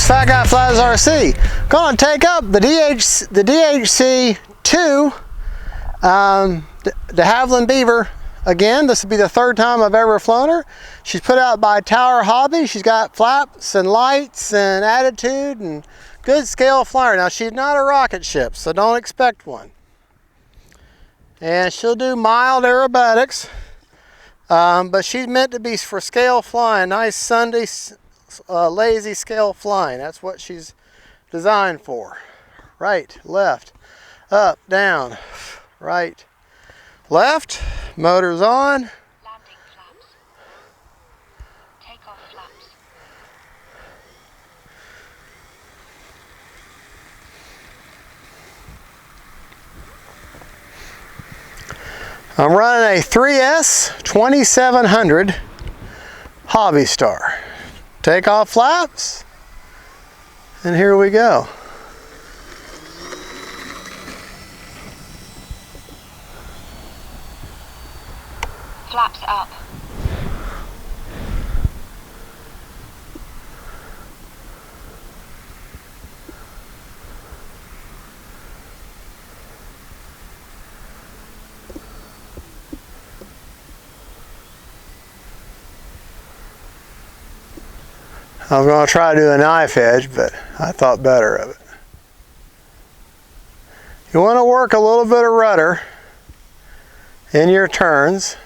Fat Guy Flies RC. Gonna take up the DHC 2 de Havilland Beaver again. This will be the third time I've ever flown her. She's put out by Tower Hobby. She's got flaps and lights and attitude and good scale flyer. Now she's not a rocket ship, so don't expect one. And she'll do mild aerobatics, but she's meant to be for scale flying, nice Sunday lazy scale flying. That's what she's designed for. Right, left, up, down, right, left, motor's on. Landing flaps. Take off flaps. I'm running a 3S 2700 Hobby Star. Take off flaps, and here we go. Flaps up. I was going to try to do a knife edge, but I thought better of it. You want to work a little bit of rudder in your turns.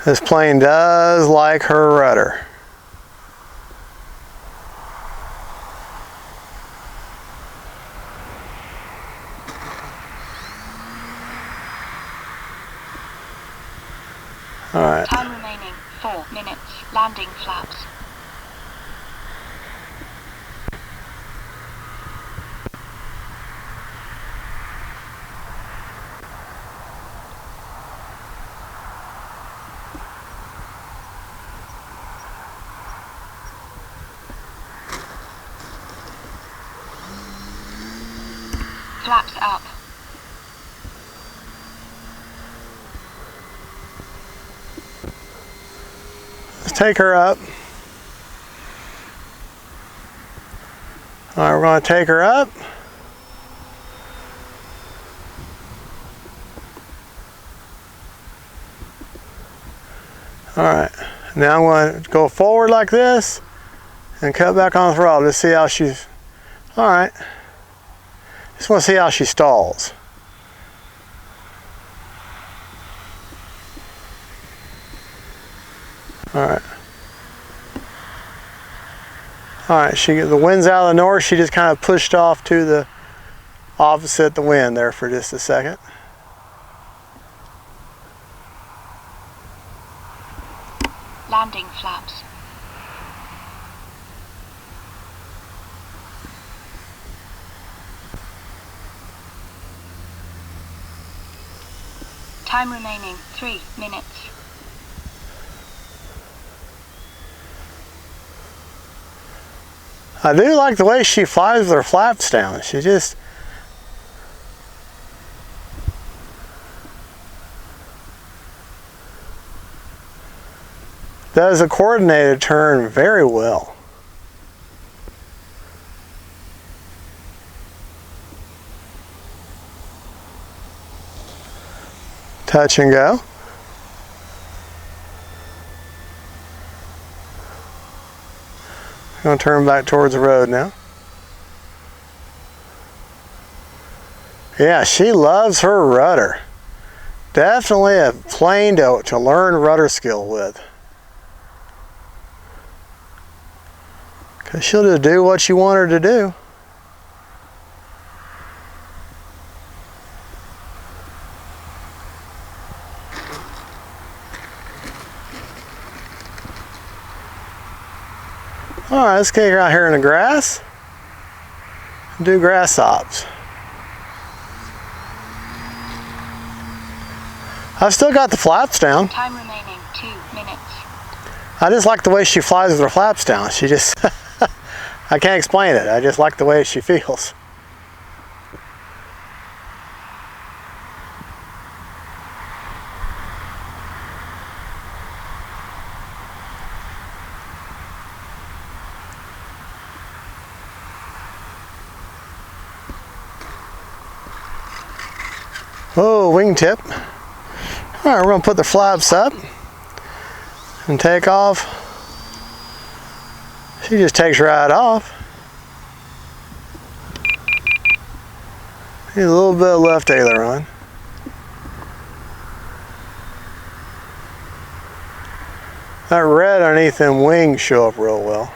This plane does like her rudder. All right. Time remaining 4 minutes. Landing flaps. Flaps up. Let's take her up. All right, we're going to take her up. All right, now I'm going to go forward like this and cut back on the throttle to see how she's, all right. Just want to see how she stalls. All right. All right, the wind's out of the north. She just kind of pushed off to the opposite the wind there for just a second. Landing flaps. Time remaining 3 minutes. I do like the way she flies with her flaps down. She just does a coordinated turn very well. Touch and go. I'm going to turn back towards the road now. Yeah, she loves her rudder. Definitely a plane to learn rudder skill with. Because she'll just do what you want her to do. All right, let's get her out here in the grass and do grass hops. I've still got the flaps down. Time remaining 2 minutes. I just like the way she flies with her flaps down. She just, I can't explain it. I just like the way she feels. Oh, wingtip. All right, we're gonna put the flaps up and take off. She just takes right off. Need a little bit of left aileron. That red underneath them wings show up real well.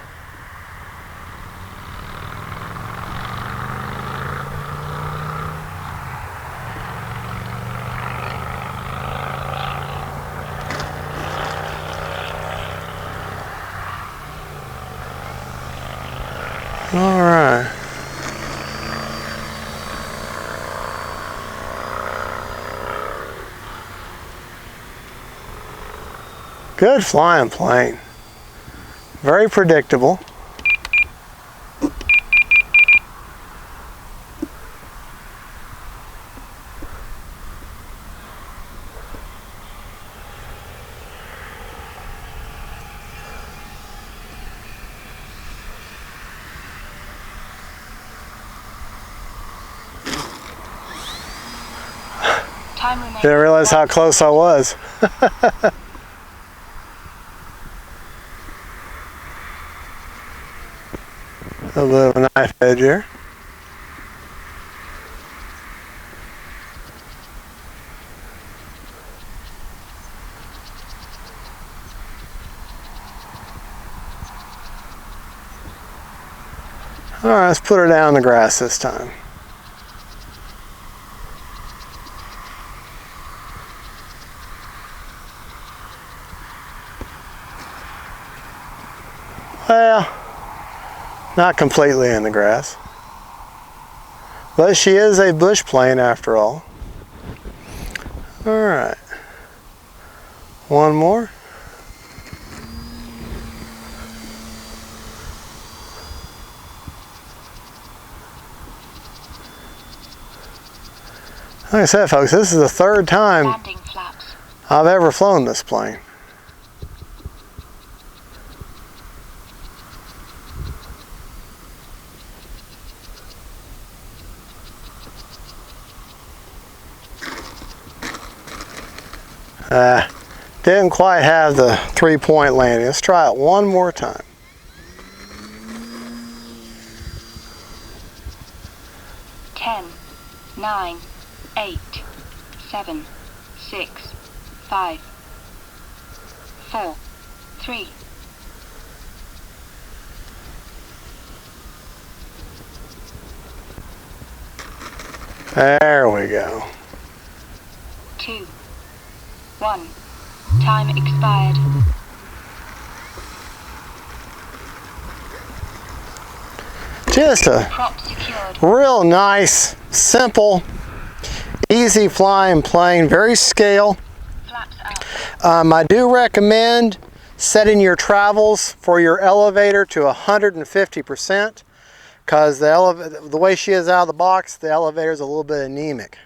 All right. Good flying plane. Very predictable. Time remaining. Didn't realize how close I was. A little bit of a knife edge here. All right, let's put her down in the grass this time. Well, not completely in the grass. But she is a bush plane after all. All right. One more. Like I said, folks, this is the third time Landing flaps. I've ever flown this plane. Didn't quite have the 3-point landing. Let's try it one more time. Ten, 9, 8, 7, 6, 5, 4, 3. There we go. 2, 1. Time expired. Just a Prop secured. real nice, simple, easy flying plane, very scale. Flaps out. I do recommend setting your travels for your elevator to 150% because the way she is out of the box, the elevator is a little bit anemic.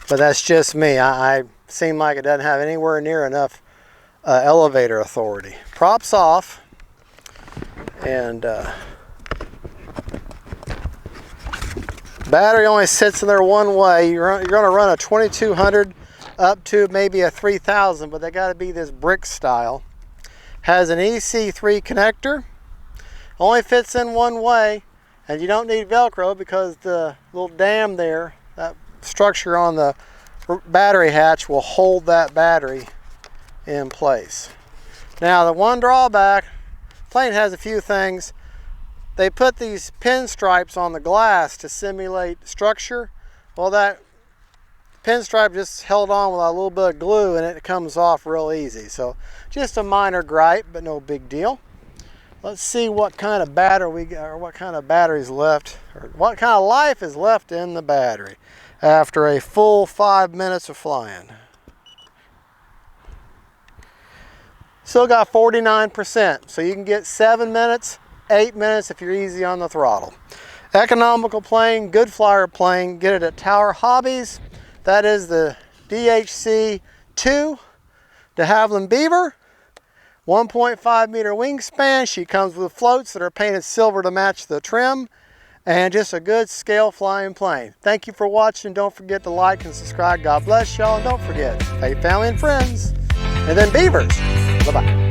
But that's just me. I seem like it doesn't have anywhere near enough elevator authority. Props off, and battery only sits in there one way. You're going to run a 2200 up to maybe a 3000, but they got to be this brick style. Has an EC3 connector. Only fits in one way, and you don't need Velcro because the little dam there, that structure on the battery hatch will hold that battery in place. Now the one drawback, plane has a few things. They put these pinstripes on the glass to simulate structure. Well, that pinstripe just held on with a little bit of glue and it comes off real easy. So just a minor gripe, but no big deal. Let's see what kind of battery we got, or what kind of batteries left, or what kind of life is left in the battery after a full 5 minutes of flying. Still got 49%, so you can get 7 minutes, 8 minutes if you're easy on the throttle. Economical plane, good flyer plane. Get it at Tower Hobbies. That is the DHC 2 de Havilland Beaver. 1.5 meter wingspan. She comes with floats that are painted silver to match the trim. And just a good scale flying plane. Thank you for watching. Don't forget to like and subscribe. God bless y'all. And don't forget, faith, family, and friends. And then beavers. Bye-bye.